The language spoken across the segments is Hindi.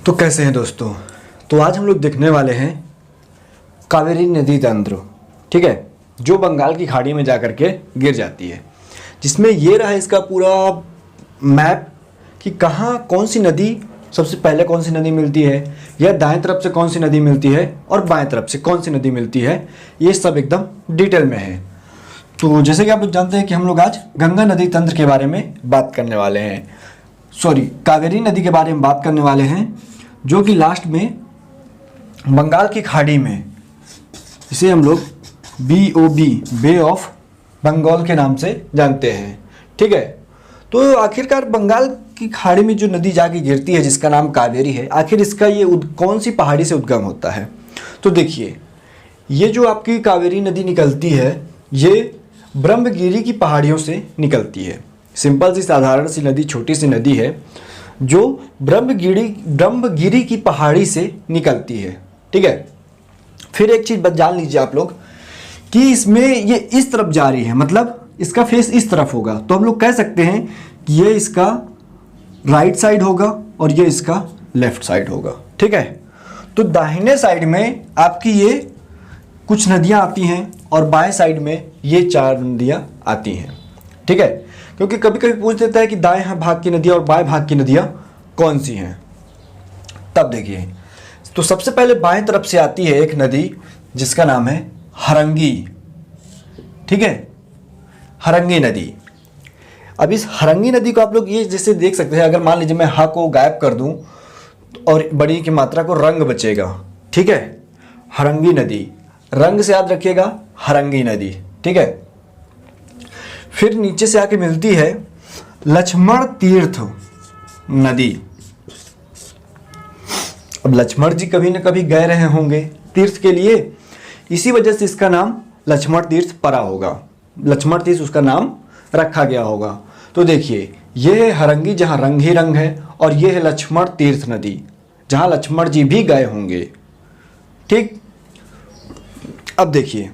तो कैसे हैं दोस्तों। तो आज हम लोग देखने वाले हैं कावेरी नदी तंत्र, ठीक है, जो बंगाल की खाड़ी में जाकर के गिर जाती है, जिसमें ये रहा इसका पूरा मैप कि कहाँ कौन सी नदी सबसे पहले कौन सी नदी मिलती है, या दाएं तरफ से कौन सी नदी मिलती है और बाएं तरफ से कौन सी नदी मिलती है। ये सब एकदम डिटेल में है। तो जैसे कि आप लोग जानते हैं कि हम लोग आज गंगा नदी तंत्र के बारे में बात करने वाले हैं, कावेरी नदी के बारे में बात करने वाले हैं, जो कि लास्ट में बंगाल की खाड़ी में, इसे हम लोग BOB बे ऑफ बंगाल के नाम से जानते हैं, ठीक है। तो आखिरकार बंगाल की खाड़ी में जो नदी जाके गिरती है जिसका नाम कावेरी है, आखिर इसका ये कौन सी पहाड़ी से उद्गम होता है। तो देखिए, ये जो आपकी कावेरी नदी निकलती है ये ब्रह्मगिरी की पहाड़ियों से निकलती है। सिंपल सी साधारण सी नदी, छोटी सी नदी है जो ब्रह्मगिरी की पहाड़ी से निकलती है, ठीक है। फिर एक चीज़ जान लीजिए आप लोग कि इसमें ये इस तरफ जा रही है, मतलब इसका फेस इस तरफ होगा, तो हम लोग कह सकते हैं कि ये इसका राइट साइड होगा और ये इसका लेफ्ट साइड होगा, ठीक है। तो दाहिने साइड में आपकी ये कुछ नदियाँ आती हैं और बाएं साइड में ये 4 नदियाँ आती हैं, ठीक है। क्योंकि कभी कभी पूछ देता है कि दाएं भाग की नदियाँ और बाएं भाग की नदियाँ कौन सी हैं। तब देखिए, तो सबसे पहले बाएं तरफ से आती है एक नदी जिसका नाम है हरंगी, ठीक है, हरंगी नदी। अब इस हरंगी नदी को आप लोग ये जैसे देख सकते हैं, अगर मान लीजिए मैं ह को गायब कर दूं और बड़ी की मात्रा को रंग बचेगा, ठीक है। हरंगी नदी, रंग से याद रखिएगा, हरंगी नदी, ठीक है। फिर नीचे से आके मिलती है लक्ष्मण तीर्थ नदी। अब लक्ष्मण जी कभी न कभी गए रहे होंगे तीर्थ के लिए, इसी वजह से इसका नाम लक्ष्मण तीर्थ पड़ा होगा, लक्ष्मण तीर्थ उसका नाम रखा गया होगा। तो देखिए, यह है हरंगी जहाँ रंग ही रंग है, और यह है लक्ष्मण तीर्थ नदी जहाँ लक्ष्मण जी भी गए होंगे, ठीक। अब देखिए,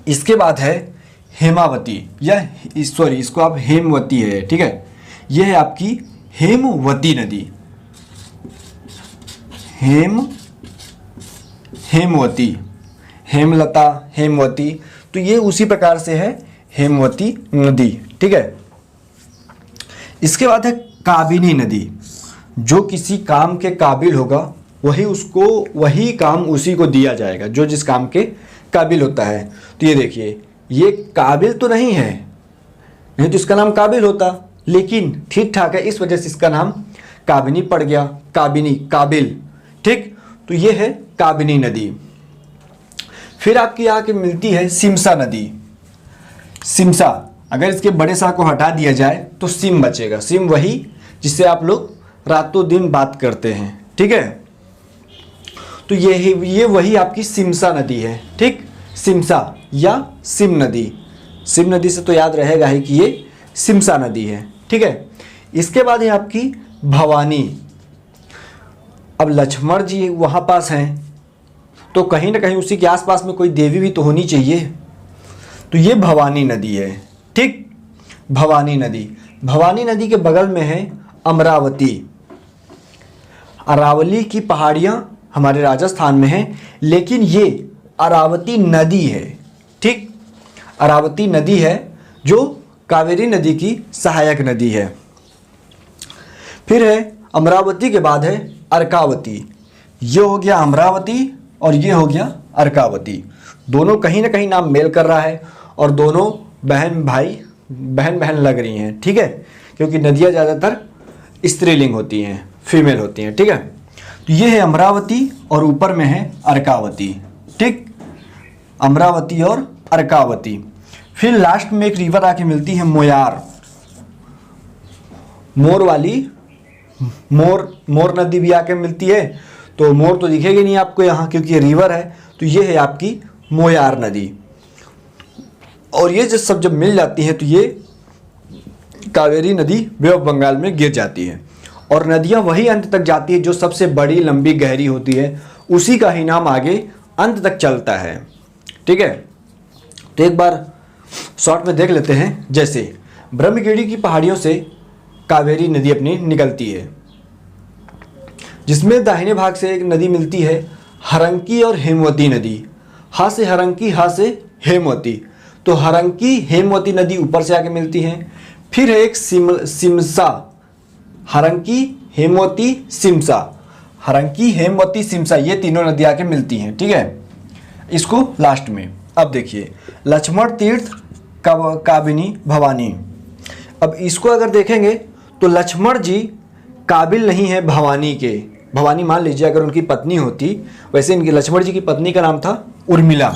इसके बाद है हेमावती, या इसको आप हेमवती है, ठीक है। यह है आपकी हेमवती नदी, हेमवती, हेमलता, हेमवती, तो ये उसी प्रकार से है हेमवती नदी, ठीक है। इसके बाद है काबिनी नदी, जो किसी काम के काबिल होगा वही काम उसी को दिया जाएगा, जो जिस काम के काबिल होता है। तो ये देखिए, ये काबिल तो नहीं है, नहीं तो इसका नाम काबिल होता, लेकिन ठीक ठाक है, इस वजह से इसका नाम काबिनी पड़ गया, काबिनी, काबिल, ठीक। तो ये है काबिनी नदी। फिर आपकी आके मिलती है सिमसा नदी। सिमसा, अगर इसके बड़े सा को हटा दिया जाए तो सिम बचेगा, सिम वही जिससे आप लोग रातों दिन बात करते हैं, ठीक है। तो ये वही आपकी सिमसा नदी है, ठीक। सिमसा या सिम नदी, सिम नदी से तो याद रहेगा ही कि ये सिमसा नदी है, ठीक है। इसके बाद है आपकी भवानी। अब लक्ष्मण जी वहाँ पास हैं, तो कहीं ना कहीं उसी के आसपास में कोई देवी भी तो होनी चाहिए, तो ये भवानी नदी है, ठीक। भवानी नदी, भवानी नदी के बगल में है अमरावती। अरावली की पहाड़ियाँ हमारे राजस्थान में हैं, लेकिन ये अरावती नदी है, ठीक। अरावती नदी है जो कावेरी नदी की सहायक नदी है। फिर है अमरावती के बाद है अर्कावती। ये हो गया अमरावती और ये हो गया अर्कावती। दोनों कहीं ना कहीं नाम मेल कर रहा है और दोनों बहन बहन लग रही हैं, ठीक है, क्योंकि नदियाँ ज़्यादातर स्त्रीलिंग होती हैं, फीमेल होती हैं, ठीक है। तो ये है अमरावती और ऊपर में है अर्कावती, ठीक। अमरावती और अर्कावती। फिर लास्ट में एक रिवर आके मिलती है मोयार, मोर वाली, मोर नदी भी आके मिलती है। तो मोर तो दिखेगी नहीं आपको यहाँ क्योंकि ये रिवर है, तो ये है आपकी मोयार नदी। और ये सब जब मिल जाती है तो ये कावेरी नदी बे ऑफ बंगाल में गिर जाती है, और नदियाँ वही अंत तक जाती है जो सबसे बड़ी, लंबी, गहरी होती है, उसी का ही नाम आगे अंत तक चलता है, ठीक है। तो एक बार शॉर्ट में देख लेते हैं। जैसे ब्रह्मगिरी की पहाड़ियों से कावेरी नदी अपनी निकलती है, जिसमें दाहिने भाग से एक नदी मिलती है हरंकी और हेमवती नदी। हा से हरंकी, हा से हेमवती। तो हरंकी हेमवती नदी ऊपर से आके मिलती है। फिर है एक सिमसा, हरंकी हेमवती सिमसा, हरंकी हेमवती सिमसा, ये तीनों नदियाँ आके मिलती हैं। ठीक है, इसको लास्ट में। अब देखिए लक्ष्मण तीर्थ काबिनी भवानी। अब इसको अगर देखेंगे तो लक्ष्मण जी काबिल नहीं है भवानी के। भवानी मान लीजिए अगर उनकी पत्नी होती, वैसे इनकी लक्ष्मण जी की पत्नी का नाम था उर्मिला,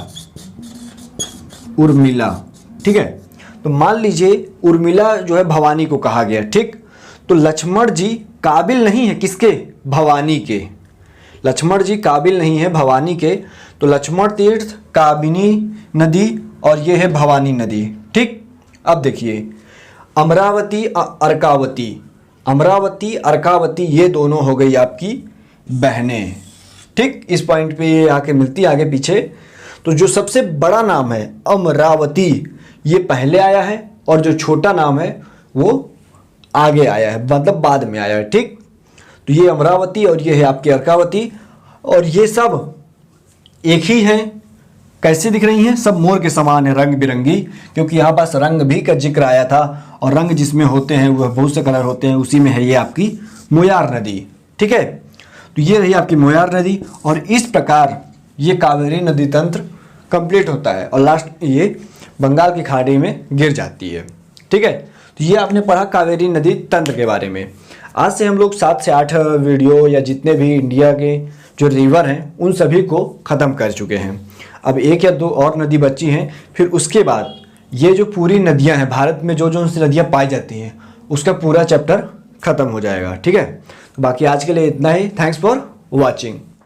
उर्मिला। ठीक है, तो मान लीजिए उर्मिला जो है भवानी को कहा गया। ठीक, तो लक्ष्मण जी काबिल नहीं है किसके? भवानी के। लक्ष्मण जी काबिल नहीं है भवानी के, तो लक्ष्मण तीर्थ काबिनी नदी और ये है भवानी नदी। ठीक, अब देखिए अमरावती अर्कावती, अमरावती अर्कावती ये दोनों हो गई आपकी बहनें। ठीक, इस पॉइंट पे ये आके मिलती है आगे पीछे। तो जो सबसे बड़ा नाम है अमरावती ये पहले आया है और जो छोटा नाम है वो आगे आया है, मतलब बाद में आया है। ठीक, तो ये अमरावती और ये है आपकी अर्कावती, और ये सब एक ही हैं। कैसे दिख रही हैं? सब मोर के समान है, रंग बिरंगी, क्योंकि यहाँ पास रंग भी का जिक्र आया था, और रंग जिसमें होते हैं वह बहुत से कलर होते हैं, उसी में है ये आपकी मोयार नदी। ठीक है, तो ये रही आपकी मोयार नदी, और इस प्रकार ये कावेरी नदी तंत्र कंप्लीट होता है और लास्ट ये बंगाल की खाड़ी में गिर जाती है। ठीक है, तो ये आपने पढ़ा कावेरी नदी तंत्र के बारे में। आज से हम लोग 7 से 8 वीडियो या जितने भी इंडिया के जो रिवर हैं उन सभी को ख़त्म कर चुके हैं। अब 1 या 2 और नदी बची हैं, फिर उसके बाद ये जो पूरी नदियां हैं भारत में, जो जो उनसे नदियां पाई जाती हैं, उसका पूरा चैप्टर ख़त्म हो जाएगा। ठीक है, तो बाकी आज के लिए इतना ही। Thanks for watching.